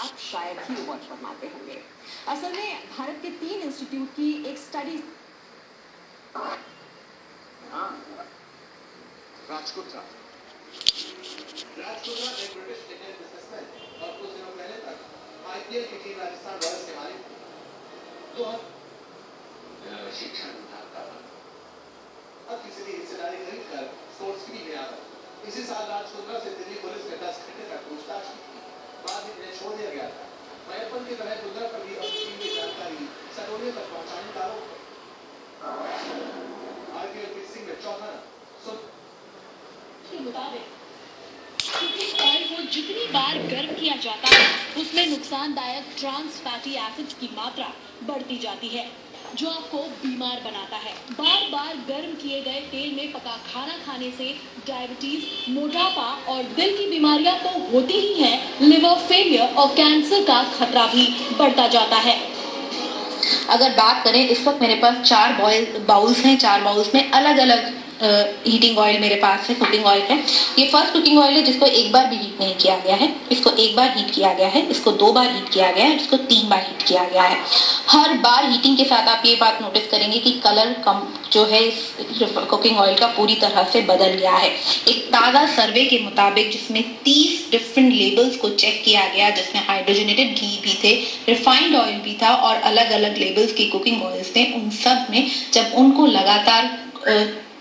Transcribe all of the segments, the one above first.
आप शायद ही बहुत फरमाते होंगे। असल में भारत के 3 इंस्टीट्यूट की एक स्टडी राजकुंद्रा एक ब्रिटिश इंडियन बिजनेसमैन और कुछ दिनों पहले तक आईपीएल की टीम राजस्थान रॉयल्स के मालिक तो शिक्षा विभाग का अब किसी की हिस्सेदारी खरीद कर स्पोर्ट्स की भी आता। इसी साल राजकुंद्रा से दिल्ली पुलिस ने 10 घंटे तक पूछताछ की। बाद में इन्हें छोड़ दिया गया था। मैयप्पन की तरह कुंद्रा पर भी अपनी टीम की जानकारी सटोरिया तक पहुंचाने का आरोप है। आईपीएल फिक्सिंग में चौथा के मुताबिक कुकिंग ऑयल को जितनी बार गर्म किया जाता है उसमें नुकसानदायक ट्रांस फैटी एसिड्स की मात्रा बढ़ती जाती है, जो आपको बीमार बनाता है। बार बार गर्म किए गए तेल में पका खाना खाने से डायबिटीज, मोटापा और दिल की बीमारियां तो होती ही हैं, लिवर फेलियर और कैंसर का खतरा भी बढ़ता जाता है। अगर बात करें, इस वक्त मेरे पास 4 बाउल्स हैं। 4 बाउल्स में अलग अलग हीटिंग ऑयल मेरे पास है, कुकिंग ऑयल है। ये फर्स्ट कुकिंग ऑयल है जिसको एक बार भी हीट नहीं किया गया है, इसको एक बार हीट किया गया है, इसको 2 बार हीट किया गया है, इसको 3 बार हीट किया गया है। हर बार हीटिंग के साथ आप ये बात नोटिस करेंगे कि कलर कम जो है इस कुकिंग ऑयल का पूरी तरह से बदल गया है। एक ताज़ा सर्वे के मुताबिक जिसमें 30 डिफरेंट लेबल्स को चेक किया गया, जिसमें हाइड्रोजनेटेड घी भी थे, रिफाइंड ऑयल भी था और अलग अलग लेबल्स की कुकिंग ऑयल्स थे। उन सब में जब उनको लगातार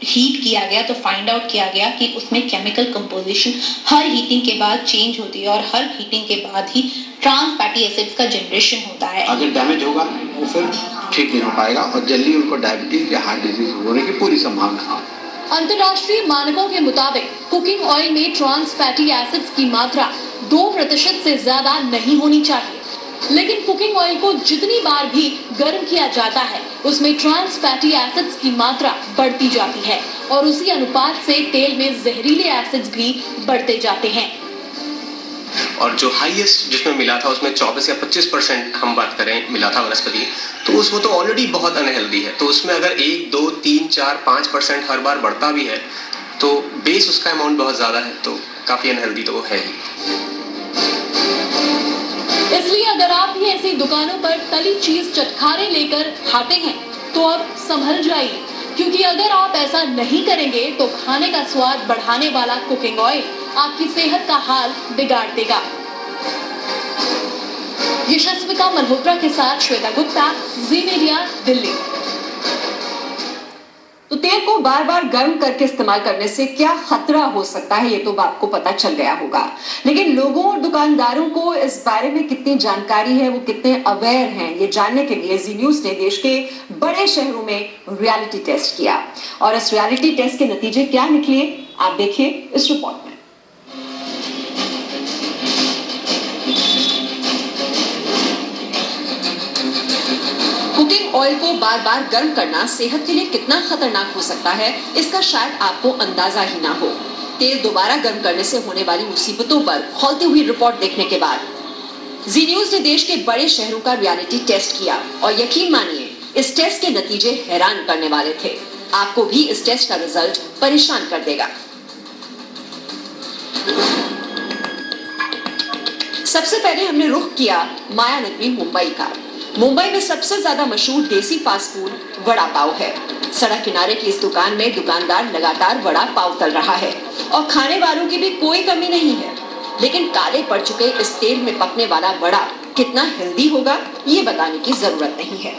हीट किया गया तो फाइंड आउट किया गया कि उसमें केमिकल कंपोजिशन हर हीटिंग के बाद चेंज होती है और हर हीटिंग के बाद ही ट्रांस फैटी एसिड्स का जनरेशन होता है। अगर डैमेज होगा तो फिर ठीक नहीं हो पाएगा और जल्दी उनको डायबिटीज या हार्ट डिजीज होने की पूरी संभावना है। अंतर्राष्ट्रीय मानकों के मुताबिक कुकिंग ऑयल में ट्रांस फैटी एसिड्स की मात्रा 2% से ज्यादा नहीं होनी चाहिए, लेकिन कुकिंग ऑयल को जितनी बार भी गर्म किया जाता है उसमें ट्रांस फैटी एसिड्स की मात्रा बढ़ती जाती है और उसी अनुपात से तेल में जहरीले एसिड्स भी बढ़ते जाते हैं। और जो हाईएस्ट जिसमें मिला था उसमें 24 या 25% हम बात करें मिला था वनस्पति, तो उसमें तो ऑलरेडी बहुत अनहेल्दी है। तो उसमें अगर 1, 2, 3, 4, 5% हर बार बढ़ता भी है तो बेस उसका अमाउंट बहुत ज्यादा है, तो काफी अनहेल्दी तो वो है ही। इसलिए अगर आप भी ऐसी दुकानों पर तली चीज चटखारे लेकर खाते हैं तो अब संभल जाइए, क्योंकि अगर आप ऐसा नहीं करेंगे तो खाने का स्वाद बढ़ाने वाला कुकिंग ऑयल आपकी सेहत का हाल बिगाड़ देगा। यशस्विता मल्होत्रा के साथ श्वेता गुप्ता, जी मीडिया, दिल्ली। तो तेल को बार बार गर्म करके इस्तेमाल करने से क्या खतरा हो सकता है, ये तो आपको पता चल गया होगा, लेकिन लोगों और दुकानदारों को इस बारे में कितनी जानकारी है, वो कितने अवेयर हैं, ये जानने के लिए जी न्यूज ने देश के बड़े शहरों में रियलिटी टेस्ट किया और इस रियलिटी टेस्ट के नतीजे क्या निकले, आप देखिए इस रिपोर्ट में। कुकिंग ऑयल को बार बार गर्म करना सेहत के लिए कितना खतरनाक हो सकता है, इसका शायद आपको अंदाजा ही ना हो। तेल दोबारा गर्म करने से होने वाली मुसीबतों पर खौलती हुई रिपोर्ट देखने के बाद जी न्यूज ने देश के बड़े शहरों का रियलिटी टेस्ट किया और यकीन मानिए इस टेस्ट के नतीजे हैरान करने वाले थे। आपको भी इस टेस्ट का रिजल्ट परेशान कर देगा। सबसे पहले हमने रुख किया माया नगरी मुंबई का। मुंबई में सबसे ज्यादा मशहूर देसी फास्ट फूड वड़ा पाव है। सड़क किनारे की इस दुकान में दुकानदार लगातार वड़ा पाव तल रहा है और खाने वालों की भी कोई कमी नहीं है, लेकिन काले पड़ चुके इस तेल में पकने वाला वड़ा कितना हेल्दी होगा ये बताने की जरूरत नहीं है।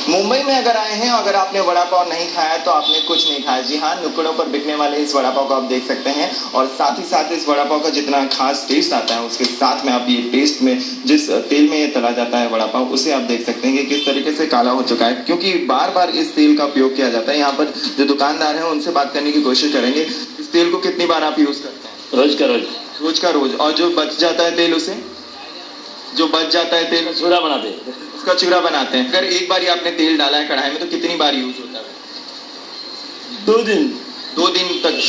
मुंबई में अगर आए हैं, अगर आपने वड़ा पाव नहीं खाया तो आपने कुछ नहीं खाया। जी हाँ, नुक्कड़ों पर बिकने वाले इस वड़ा पाव को आप देख सकते हैं और साथ ही साथ इस वड़ा पाव का जितना खास टेस्ट आता है उसके साथ में आप ये टेस्ट में जिस तेल में ये तला जाता है वड़ा पाव, उसे आप देख सकते हैं कि किस तरीके से काला हो चुका है, क्योंकि बार बार इस तेल का उपयोग किया जाता है। यहाँ पर जो दुकानदार हैं उनसे बात करने की कोशिश करेंगे। इस तेल को कितनी बार आप यूज करते हैं? रोज का रोज। रोज का रोज। और जो बच जाता है तेल, उसे जो बच जाता है तेल चूरा बनाते हैं, उसका चूरा बनाते हैं। अगर एक बार आपने तेल डाला है कढ़ाई में तो कितनी बार यूज होता है? 2 दिन। 2 दिन तक।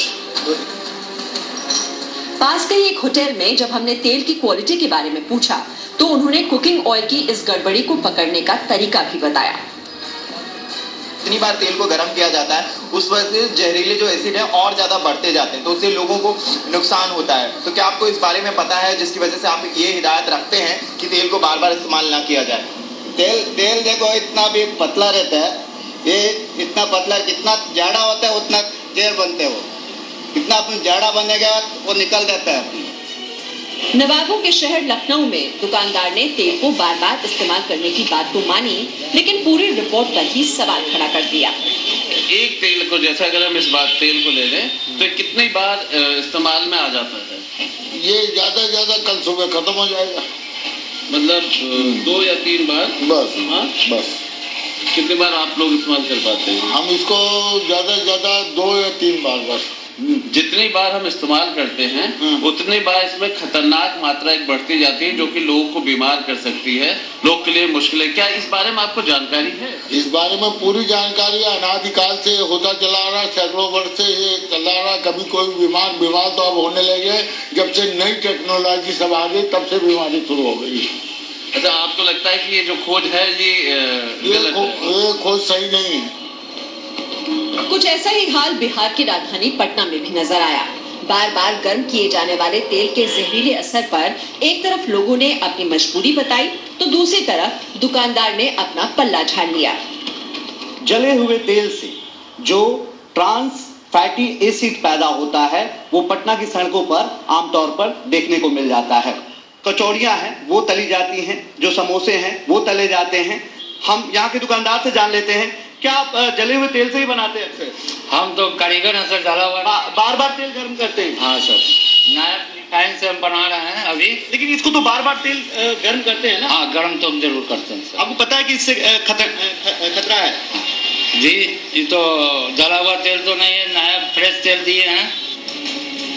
पास के एक होटल में जब हमने तेल की क्वालिटी के बारे में पूछा तो उन्होंने कुकिंग ऑयल की इस गड़बड़ी को पकड़ने का तरीका भी बताया। जितनी बार तेल को गर्म किया जाता है उस वजह से जहरीले जो एसिड है और ज्यादा बढ़ते जाते हैं, तो उससे लोगों को नुकसान होता है। तो क्या आपको इस बारे में पता है जिसकी वजह से आप ये हिदायत रखते हैं कि तेल को बार बार इस्तेमाल ना किया जाए? तेल देखो इतना भी पतला रहता है, ये इतना पतला, जितना जाड़ा होता है उतना जहर बनते हो, इतना अपन जाड़ा बनेगा वो निकल जाता है अपनी। नवाबों के शहर लखनऊ में दुकानदार ने तेल को बार बार इस्तेमाल करने की बात तो मानी, लेकिन पूरी रिपोर्ट पर ही सवाल खड़ा कर दिया। एक तेल को, जैसा अगर हम इस बार तेल को ले लें तो कितनी बार इस्तेमाल में आ जाता है? ये ज्यादा ज्यादा कल सुबह खत्म हो जाएगा, मतलब 2 या 3 बार बस। हाँ? बस कितनी बार आप लोग इस्तेमाल कर पाते हैं? हम इसको ज्यादा से ज्यादा 2 या 3 बार बस। जितनी बार हम इस्तेमाल करते हैं उतनी बार इसमें खतरनाक मात्रा एक बढ़ती जाती है जो कि लोगों को बीमार कर सकती है, लोग के लिए मुश्किल है। क्या इस बारे में आपको जानकारी है? इस बारे में पूरी जानकारी अनादिकाल से होता चला आ रहा, सैकड़ों वर्ष से ये चला आ रहा। कभी कोई बीमार तो अब होने लगे, जब से नई टेक्नोलॉजी सब आ गई तब से बीमारी शुरू हो गई। अच्छा, आपको लगता है कि ये जो खोज है ये खोज सही नहीं है? कुछ ऐसा ही हाल बिहार की राजधानी पटना में भी नजर आया। बार बार गर्म किए जाने वाले तेल के जहरीले असर पर एक तरफ लोगों ने अपनी मजबूरी बताई तो दूसरी तरफ दुकानदार ने अपना पल्ला झाड़ लिया। जले हुए तेल से जो ट्रांस फैटी एसिड पैदा होता है वो पटना की सड़कों पर आमतौर पर देखने को मिल जाता है। कचौड़ियां हैं वो तली जाती हैं, जो समोसे हैं वो तले जाते हैं। हम यहाँ के दुकानदार से जान लेते हैं, क्या आप जले हुए तेल से ही बनाते हैं अक्सर? हम तो कारीगर हैं सर, जला हुआ बार बार तेल गर्म करते हैं? हाँ सर, नया रिफाइन से हम बना रहे हैं अभी। लेकिन इसको तो बार बार तेल गर्म करते हैं ना? हाँ, गर्म तो हम जरूर करते हैं सर। आपको पता है कि इससे खतरा है? जी, ये तो जला हुआ तेल तो नहीं है, नया फ्रेश तेल दिए हैं।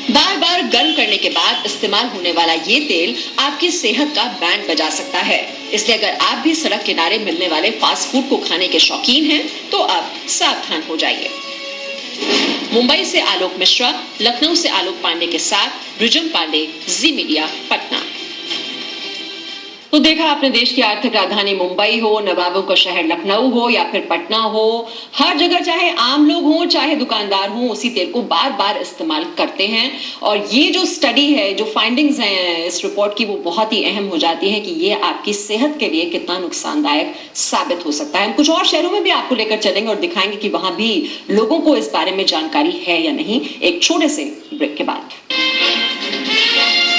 बार बार गर्म करने के बाद इस्तेमाल होने वाला ये तेल आपकी सेहत का बैंड बजा सकता है। इसलिए अगर आप भी सड़क किनारे मिलने वाले फास्ट फूड को खाने के शौकीन हैं, तो अब सावधान हो जाइए। मुंबई से आलोक मिश्रा, लखनऊ से आलोक पांडे के साथ रुजम पांडे, जी मीडिया, पटना। तो देखा आपने, देश की आर्थिक राजधानी मुंबई हो, नवाबों का शहर लखनऊ हो या फिर पटना हो, हर जगह चाहे आम लोग हो चाहे दुकानदार हो, उसी तेल को बार बार इस्तेमाल करते हैं। और ये जो स्टडी है, जो फाइंडिंग्स हैं इस रिपोर्ट की, वो बहुत ही अहम हो जाती है कि ये आपकी सेहत के लिए कितना नुकसानदायक साबित हो सकता है। हम कुछ और शहरों में भी आपको लेकर चलेंगे और दिखाएंगे कि वहां भी लोगों को इस बारे में जानकारी है या नहीं, एक छोटे से ब्रेक के बाद।